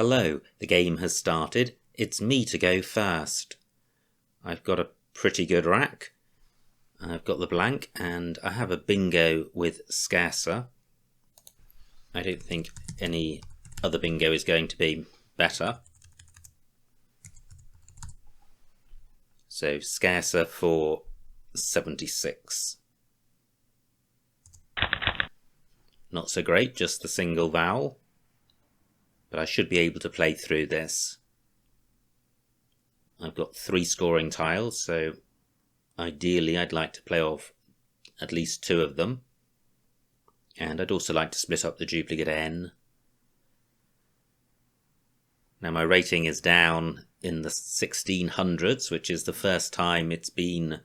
Hello, the game has started. It's me to go first. I've got a pretty good rack. I've got the blank and I have a bingo with scarcer. I don't think any other bingo is going to be better. So scarcer for 76. Not so great, just the single vowel. But I should be able to play through this. I've got 3 scoring tiles, so ideally I'd like to play off at least 2 of them. And I'd also like to split up the duplicate n. Now my rating is down in the 1600s, which is the first time it's been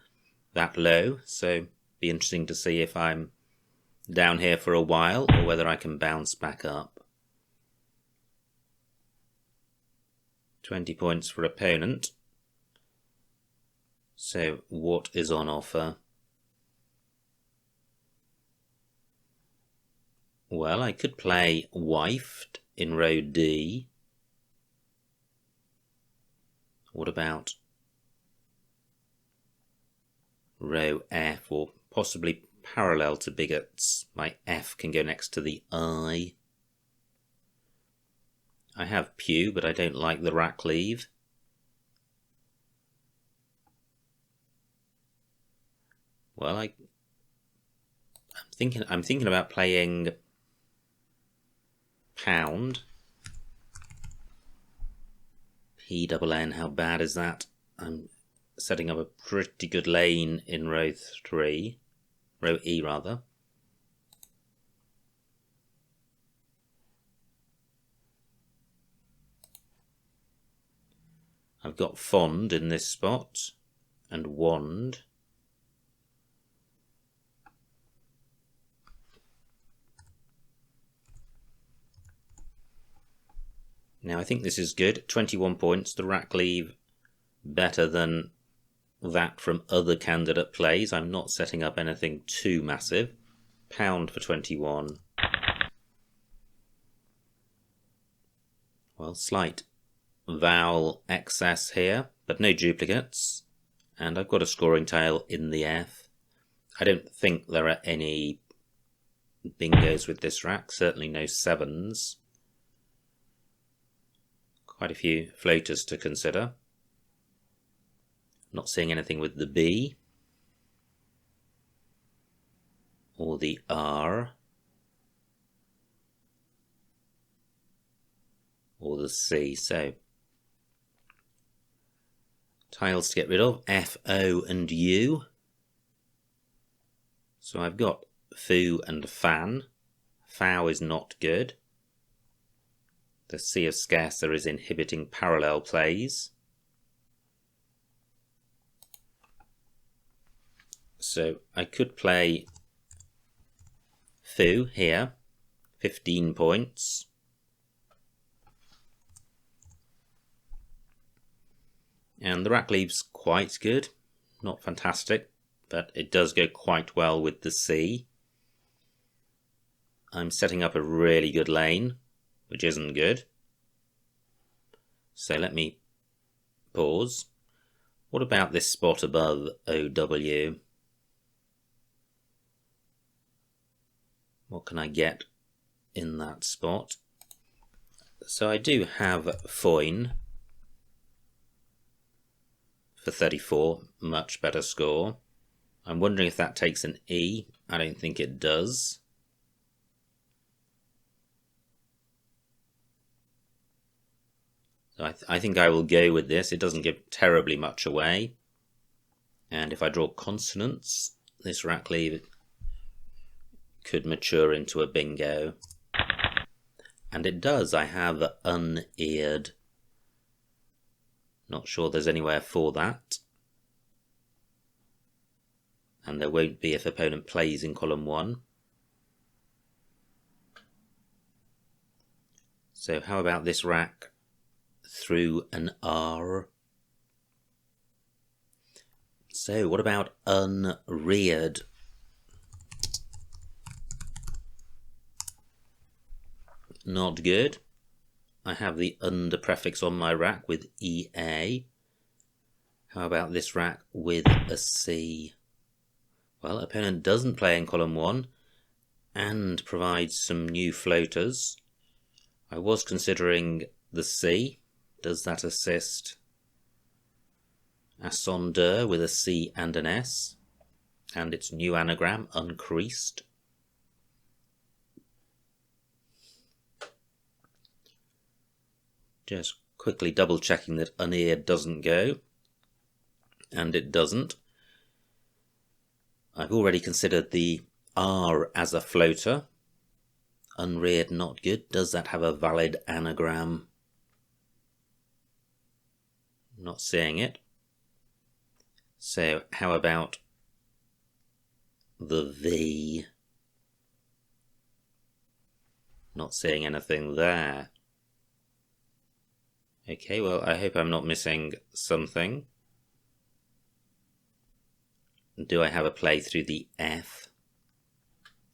that low, so it'll be interesting to see if I'm down here for a while or whether I can bounce back up. 20 points for opponent. So what is on offer? Well, I could play wifed in row D. What about row F, or possibly parallel to bigots? My F can go next to the I. I have pew, but I don't like the rack leave. Well, I'm thinking about playing pound. P-double-N, how bad is that? I'm setting up a pretty good lane in row 3. Row E, rather. I've got fond in this spot, and wand. Now I think this is good. 21 points. The rack leave better than that from other candidate plays. I'm not setting up anything too massive. Pound for 21. Well, slight vowel excess here, but no duplicates. And I've got a scoring tile in the F. I don't think there are any bingos with this rack. Certainly no 7s. Quite a few floaters to consider. Not seeing anything with the B or the R or the C. So tiles to get rid of, F, O and U. So I've got foo and fan. Fow is not good. The C of scarcer is inhibiting parallel plays. So I could play foo here, 15 points. And the rack leave's quite good, not fantastic, but it does go quite well with the C. I'm setting up a really good lane, which isn't good. So let me pause. What about this spot above OW? What can I get in that spot? So I do have foin for 34, much better score. I'm wondering if that takes an E. I don't think it does. So I think I will go with this. It doesn't give terribly much away. And if I draw consonants, this rack leave could mature into a bingo. And it does. I have uneared. Not sure there's anywhere for that. And there won't be if opponent plays in column 1. So how about this rack through an R? So what about unreared? Not good. I have the under prefix on my rack with EA. How about this rack with a C? Well, opponent doesn't play in column 1 and provides some new floaters. I was considering the C. Does that assist? Ascendeur with a C and an S, and its new anagram, uncreased. Just quickly double checking that uneared doesn't go, and it doesn't. I've already considered the R as a floater. Unreared, not good. Does that have a valid anagram? Not seeing it. So how about the V? Not seeing anything there. Okay, well, I hope I'm not missing something. Do I have a play through the F?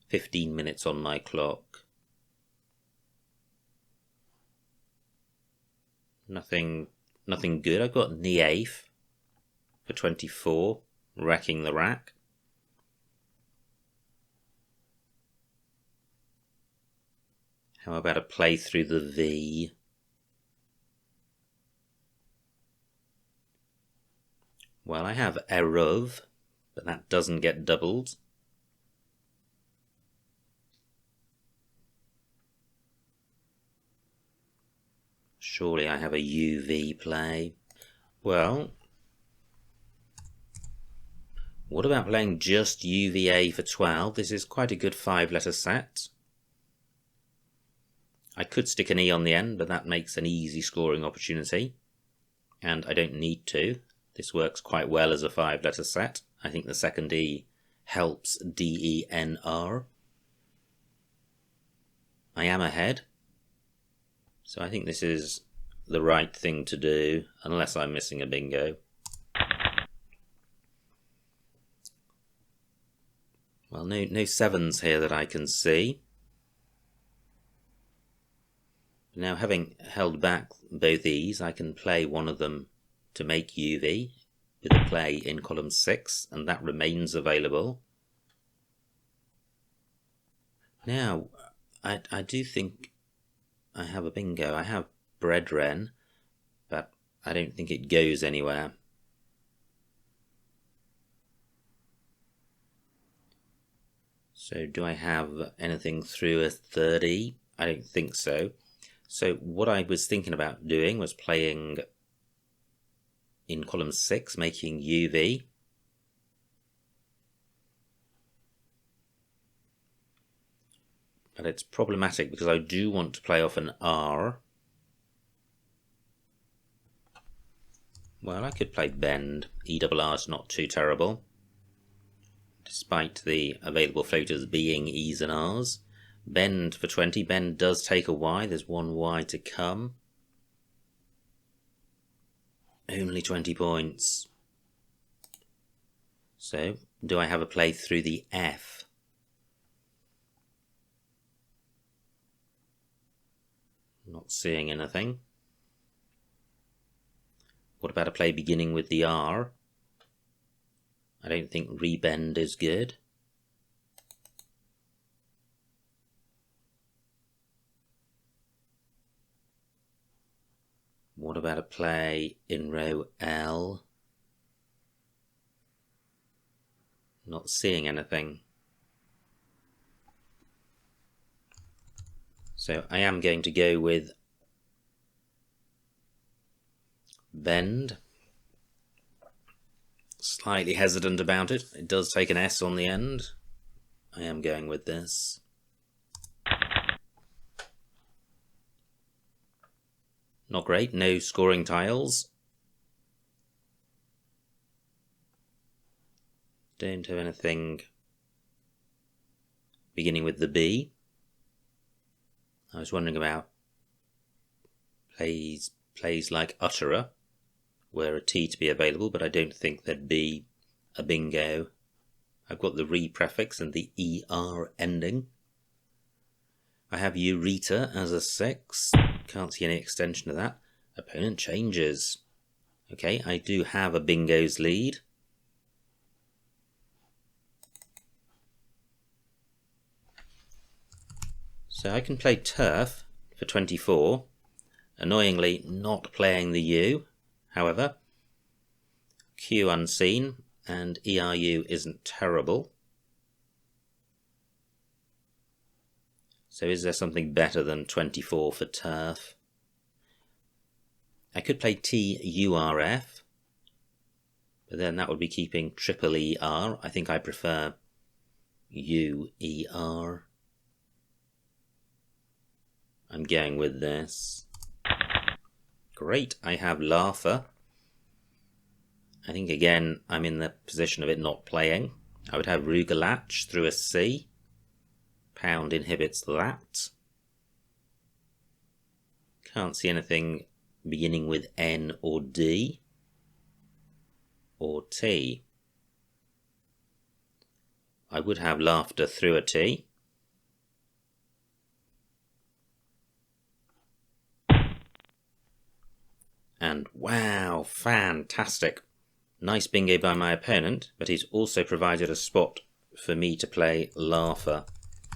15 minutes on my clock. Nothing good. I've got Niafe for 24, wrecking the rack. How about a play through the V? Well, I have Eruv, but that doesn't get doubled. Surely I have a UV play. Well, what about playing just UVA for 12? This is quite a good 5-letter set. I could stick an E on the end, but that makes an easy scoring opportunity. And I don't need to. This works quite well as a 5-letter set. I think the second E helps DENR. I am ahead. So I think this is the right thing to do, unless I'm missing a bingo. Well, no sevens here that I can see. Now, having held back both E's, I can play one of them to make UV with a play in column 6, and that remains available. Now, I do think I have a bingo. I have Brethren, but I don't think it goes anywhere. So do I have anything through a 30? I don't think so. So what I was thinking about doing was playing in column 6, making UV. But it's problematic because I do want to play off an R. Well, I could play Bend. ERR is not too terrible, despite the available floaters being E's and R's. Bend for 20. Bend does take a Y. There's one Y to come. Only 20 points. So, do I have a play through the F? Not seeing anything. What about a play beginning with the R? I don't think rebend is good. What about a play in row L? Not seeing anything. So I am going to go with Bend. Slightly hesitant about it. It does take an S on the end. I am going with this. Not great, no scoring tiles. Don't have anything beginning with the B. I was wondering about plays like Utterer, were a T to be available, but I don't think there'd be a bingo. I've got the re prefix and the ER ending. I have Eureka as a 6. Can't see any extension of that. Opponent changes. Okay, I do have a bingo's lead. So I can play turf for 24. Annoyingly not playing the U, however. Q unseen, and ERU isn't terrible. So is there something better than 24 for turf? I could play TURF, but then that would be keeping triple ER. I think I prefer UER. I'm going with this. Great, I have Laugher. I think again I'm in the position of it not playing. I would have Rugelach through a C. Pound inhibits that. Can't see anything beginning with N or D or T. I would have Laughter through a T. And wow, fantastic. Nice bingo by my opponent, but he's also provided a spot for me to play Laugher,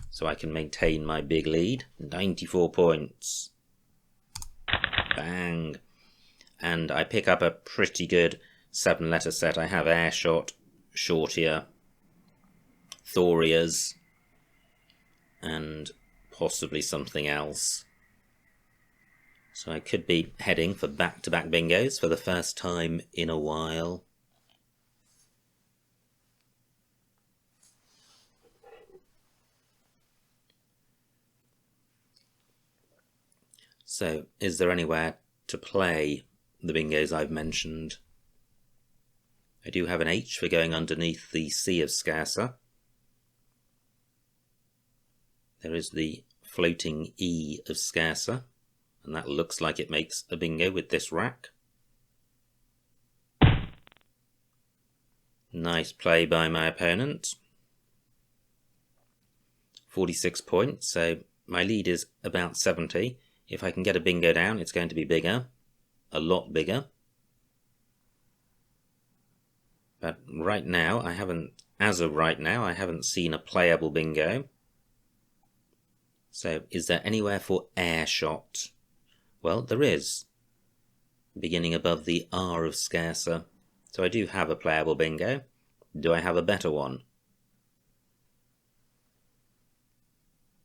so I can maintain my big lead. 94 points. Bang. And I pick up a pretty good 7-letter set. I have Airshot, Shortier, Thorias, and possibly something else. So I could be heading for back-to-back bingos for the first time in a while. So, is there anywhere to play the bingos I've mentioned? I do have an H for going underneath the C of Scarcer. There is the floating E of Scarcer, and that looks like it makes a bingo with this rack. Nice play by my opponent. 46 points, so my lead is about 70. If I can get a bingo down, it's going to be bigger. A lot bigger. But right now, as of right now, I haven't seen a playable bingo. So, is there anywhere for Airshot? Well, there is. Beginning above the R of Scarcer. So I do have a playable bingo. Do I have a better one?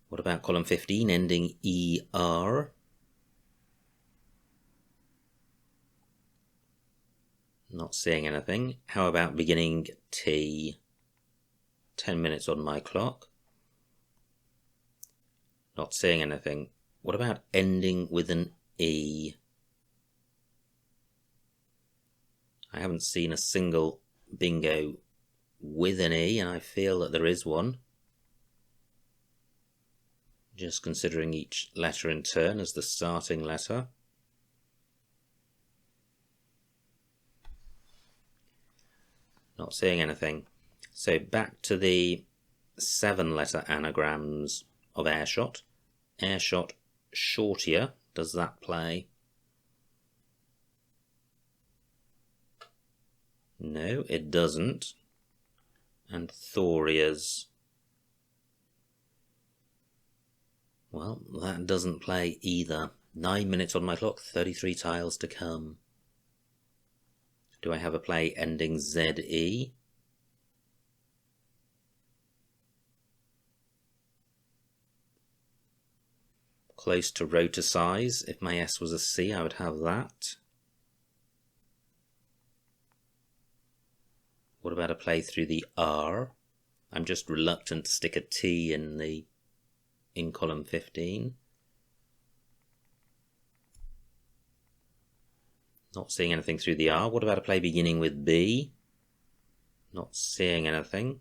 What about column 15 ending ER? Not seeing anything. How about beginning T? 10 minutes on my clock. Not seeing anything. What about ending with an E? I haven't seen a single bingo with an E, and I feel that there is one. Just considering each letter in turn as the starting letter. Not seeing anything. So back to the 7-letter anagrams of Airshot. Airshot Shortier, does that play? No, it doesn't. And Thorias. Well, that doesn't play either. 9 minutes on my clock, 33 tiles to come. Do I have a play ending ZE? Close to rotor size. If my S was a C, I would have that. What about a play through the R? I'm just reluctant to stick a T in column 15. Not seeing anything through the R. What about a play beginning with B? Not seeing anything.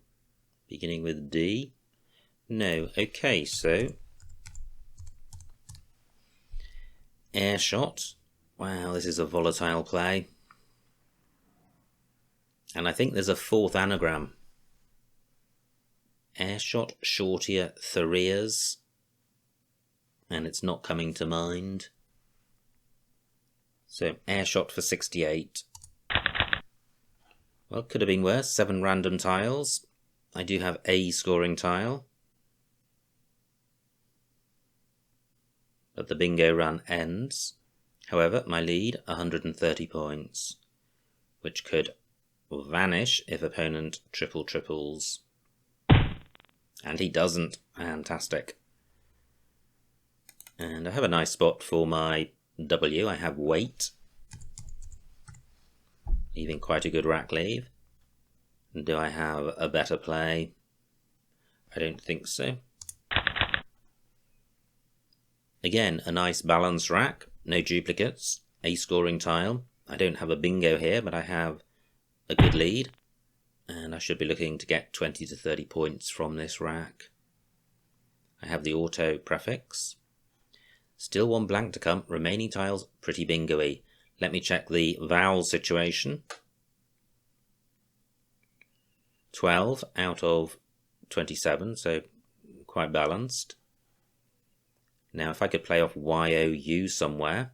Beginning with D? No. Okay, so Airshot. Wow, this is a volatile play. And I think there's a 4th anagram. Airshot, Shortier, Thorias. And it's not coming to mind. So air shot for 68. Well, could have been worse. 7 random tiles. I do have a scoring tile. But the bingo run ends. However, my lead, 130 points, which could vanish if opponent triples. And he doesn't. Fantastic. And I have a nice spot for my W. I have weight, leaving quite a good rack leave. And do I have a better play? I don't think so. Again, a nice balanced rack, no duplicates, a scoring tile. I don't have a bingo here, but I have a good lead, and I should be looking to get 20 to 30 points from this rack. I have the auto prefix. Still 1 blank to come, remaining tiles pretty bingo-y. Let me check the vowel situation. 12 out of 27, so quite balanced. Now if I could play off YOU somewhere,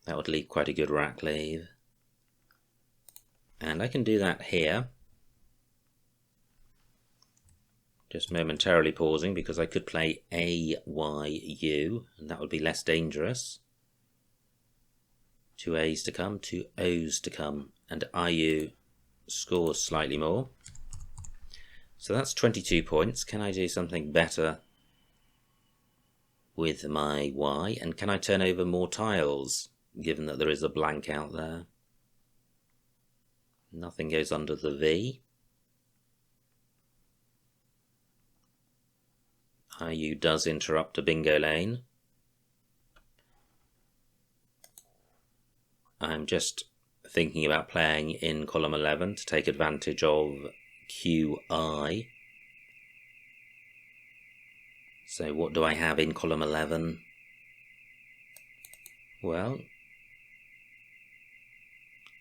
that would leave quite a good rack leave. And I can do that here. Just momentarily pausing because I could play AYU, and that would be less dangerous. 2 A's to come, 2 O's to come, and IU scores slightly more. So that's 22 points. Can I do something better with my Y? And can I turn over more tiles, given that there is a blank out there? Nothing goes under the V. IU does interrupt a bingo lane. I'm just thinking about playing in column 11 to take advantage of QI. So what do I have in column 11? Well,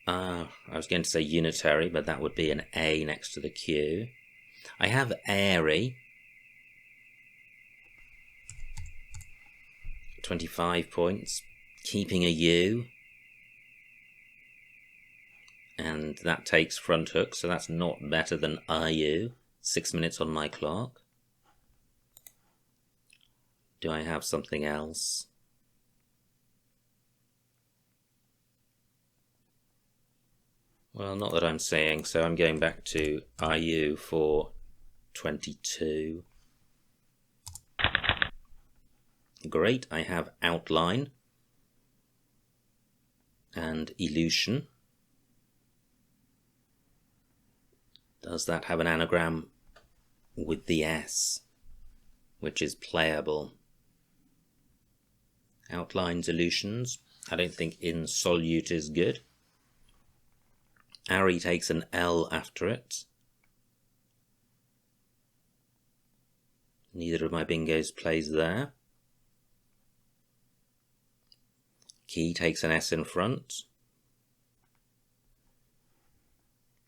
I was going to say unitary, but that would be an A next to the Q. I have airy. 25 points, keeping a U, and that takes front hook, so that's not better than IU. 6 minutes on my clock. Do I have something else? Well, not that I'm seeing, so I'm going back to IU for 22. Great, I have outline and illusion. Does that have an anagram with the S, which is playable? Outlines, illusions. I don't think insolute is good. Ari takes an L after it. Neither of my bingos plays there. Key takes an S in front.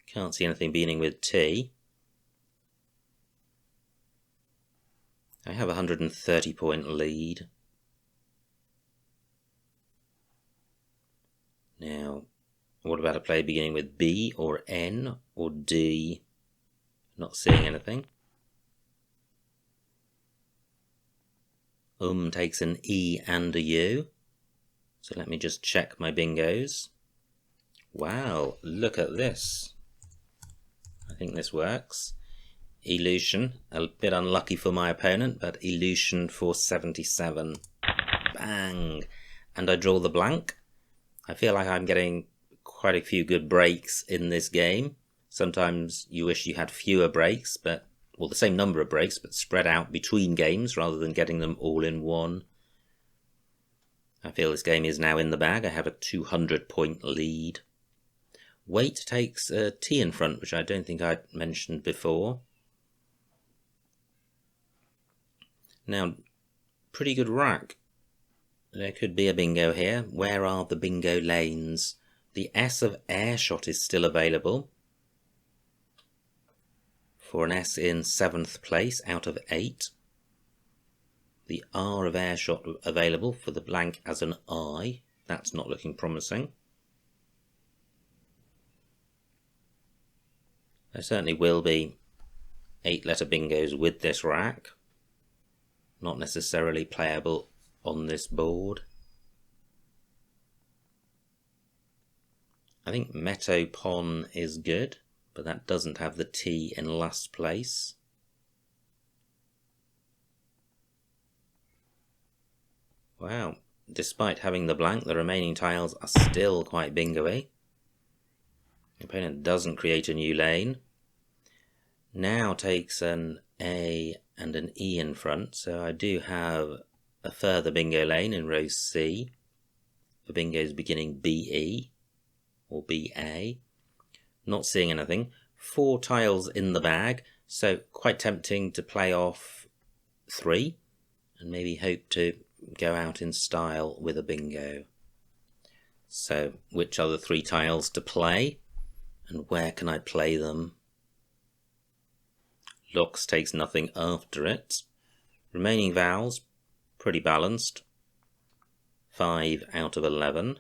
Can't see anything beginning with T. I have a 130 point lead. Now, what about a play beginning with B or N or D? Not seeing anything. Takes an E and a U. So let me just check my bingos. Wow, look at this. I think this works. Illusion, a bit unlucky for my opponent, but illusion for 77. Bang! And I draw the blank. I feel like I'm getting quite a few good breaks in this game. Sometimes you wish you had fewer breaks, but, well, the same number of breaks, but spread out between games rather than getting them all in one. I feel this game is now in the bag. I have a 200 point lead. Weight takes a T in front, which I don't think I'd mentioned before. Now, pretty good rack. There could be a bingo here. Where are the bingo lanes? The S of airshot is still available for an S in 7th place out of 8. The R of airshot available for the blank as an I. That's not looking promising. There certainly will be 8-letter bingos with this rack. Not necessarily playable on this board. I think Metopon is good, but that doesn't have the T in last place. Wow, despite having the blank, the remaining tiles are still quite bingo-y. The opponent doesn't create a new lane. Now takes an A and an E in front, so I do have a further bingo lane in row C for bingos beginning BE or BA. Not seeing anything. 4 tiles in the bag, so quite tempting to play off 3 and maybe hope to go out in style with a bingo. So which are the 3 tiles to play and where can I play them? Locks takes nothing after it. Remaining vowels, pretty balanced. 5 out of 11.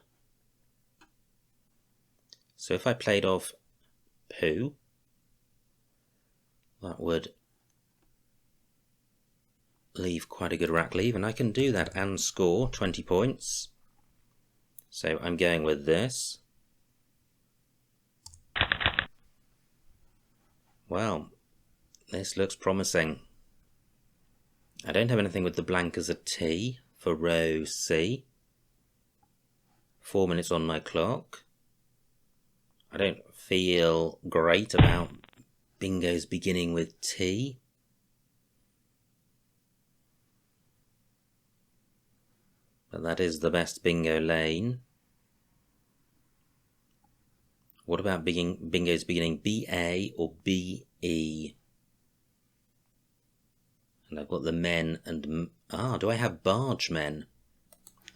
So if I played off poo, that would leave quite a good rack leave, and I can do that and score 20 points. So I'm going with this. Well, this looks promising. I don't have anything with the blank as a T for row C. 4 minutes on my clock. I don't feel great about bingos beginning with T. But that is the best bingo lane. What about bingos beginning BA or BE? And I've got the men and... do I have bargemen?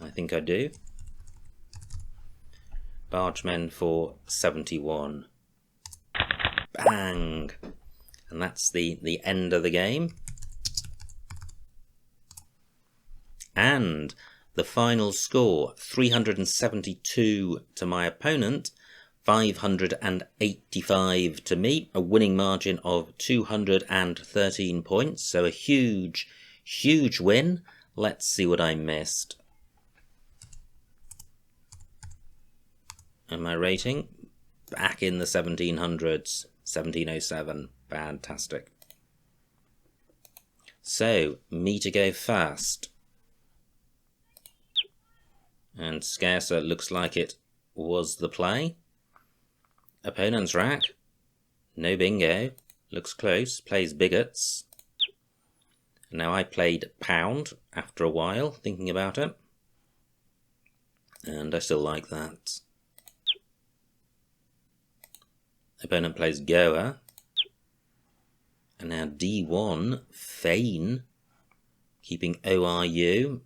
I think I do. Bargemen for 71. Bang! And that's the end of the game. And the final score, 372 to my opponent, 585 to me, a winning margin of 213 points, so a huge, huge win. Let's see what I missed. And my rating, back in the 1700s, 1707, fantastic. So, me to go first. And Scarcer looks like it was the play. Opponent's rack, no bingo, looks close, plays bigots. Now I played pound after a while, thinking about it. And I still like that. Opponent plays goer. And now D1, feign, keeping ORU.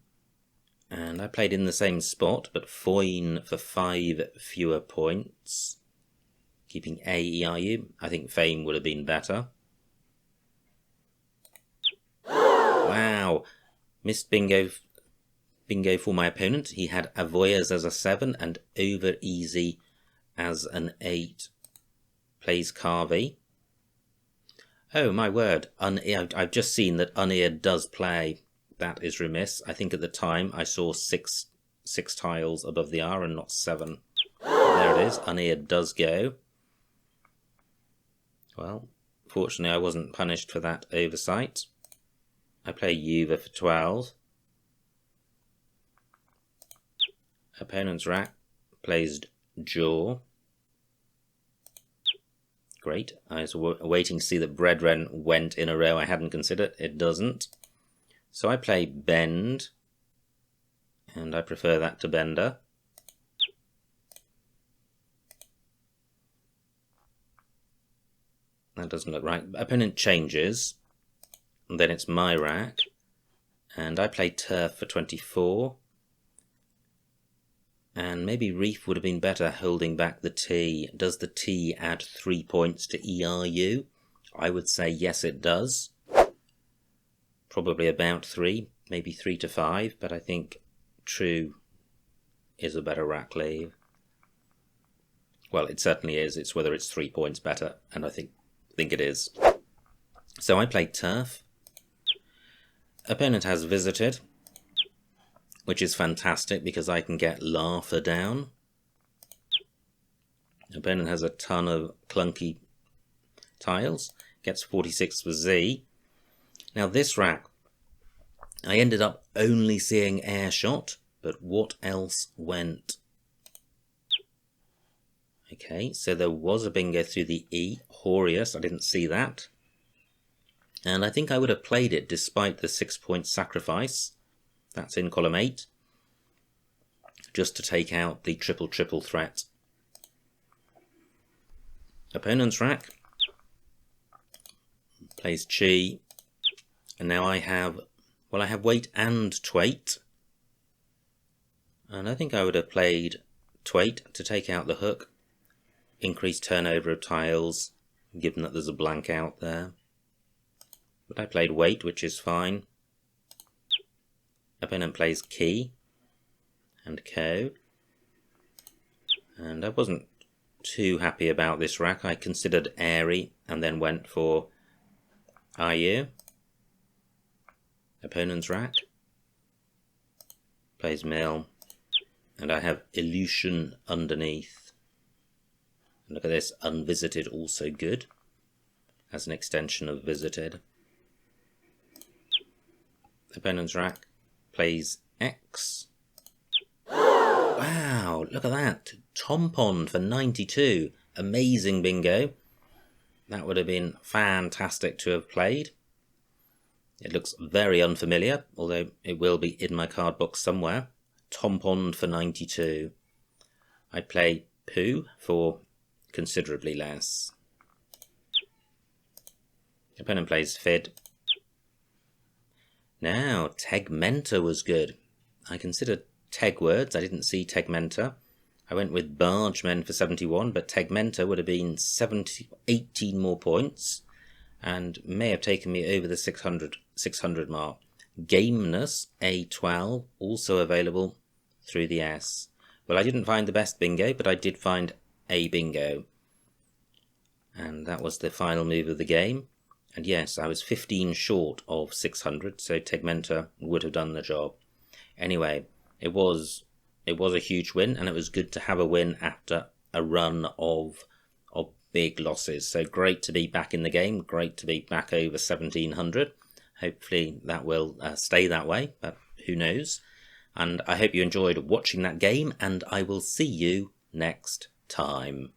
And I played in the same spot, but foin for 5 fewer points. Keeping AERU. I think fame would have been better. Wow! Missed bingo for my opponent. He had Avoyas as a 7 and Over Easy as an 8. Plays Carvey. Oh my word, I've just seen that uneared does play. That is remiss. I think at the time I saw six tiles above the R and not 7. But there it is, uneared does go. Well, fortunately I wasn't punished for that oversight. I play Uva for 12. Opponent's rack plays Jaw. Great. I was waiting to see that Brethren went in a row I hadn't considered. It doesn't. So I play Bend. And I prefer that to Bender. That doesn't look right. Opponent changes. And then it's my rack. And I play Turf for 24. And maybe Reef would have been better holding back the T. Does the T add 3 points to ERU? I would say yes it does. Probably about 3, maybe 3 to 5, but I think true is a better rack leave. Well, it certainly is. It's whether it's 3 points better, and I think it is. So I played turf. Opponent has visited, which is fantastic because I can get laugher down. Opponent has a ton of clunky tiles, gets 46 for Z. Now this rack, I ended up only seeing air shot, but what else went? Okay, so there was a bingo through the E, Horrius, I didn't see that. And I think I would have played it despite the 6-point sacrifice. That's in column 8. Just to take out the triple threat. Opponent's rack plays Chi, and now I have weight and twait. And I think I would have played twait to take out the hook, increase turnover of tiles, given that there's a blank out there. But I played weight, which is fine. Opponent plays key and co. And I wasn't too happy about this rack. I considered airy and then went for IU. Opponent's rack plays mill, and I have illusion underneath. And look at this, unvisited, also good as an extension of visited. Opponent's rack plays X. Wow, look at that. Tompon for 92. Amazing bingo. That would have been fantastic to have played. It looks very unfamiliar, although it will be in my card box somewhere. Tompon for 92. I play Pooh for considerably less. Opponent plays Fid. Now, Tegmenta was good. I considered Teg words. I didn't see Tegmenta. I went with Bargemen for 71, but Tegmenta would have been 18 more points and may have taken me over the 600 mark. Gameness, A12, also available through the S. Well, I didn't find the best bingo, but I did find a bingo. And that was the final move of the game. And yes, I was 15 short of 600, so Tegmenta would have done the job. Anyway, it was a huge win, and it was good to have a win after a run of big losses. So great to be back in the game, great to be back over 1700. Hopefully that will stay that way, but who knows. And I hope you enjoyed watching that game, and I will see you next time.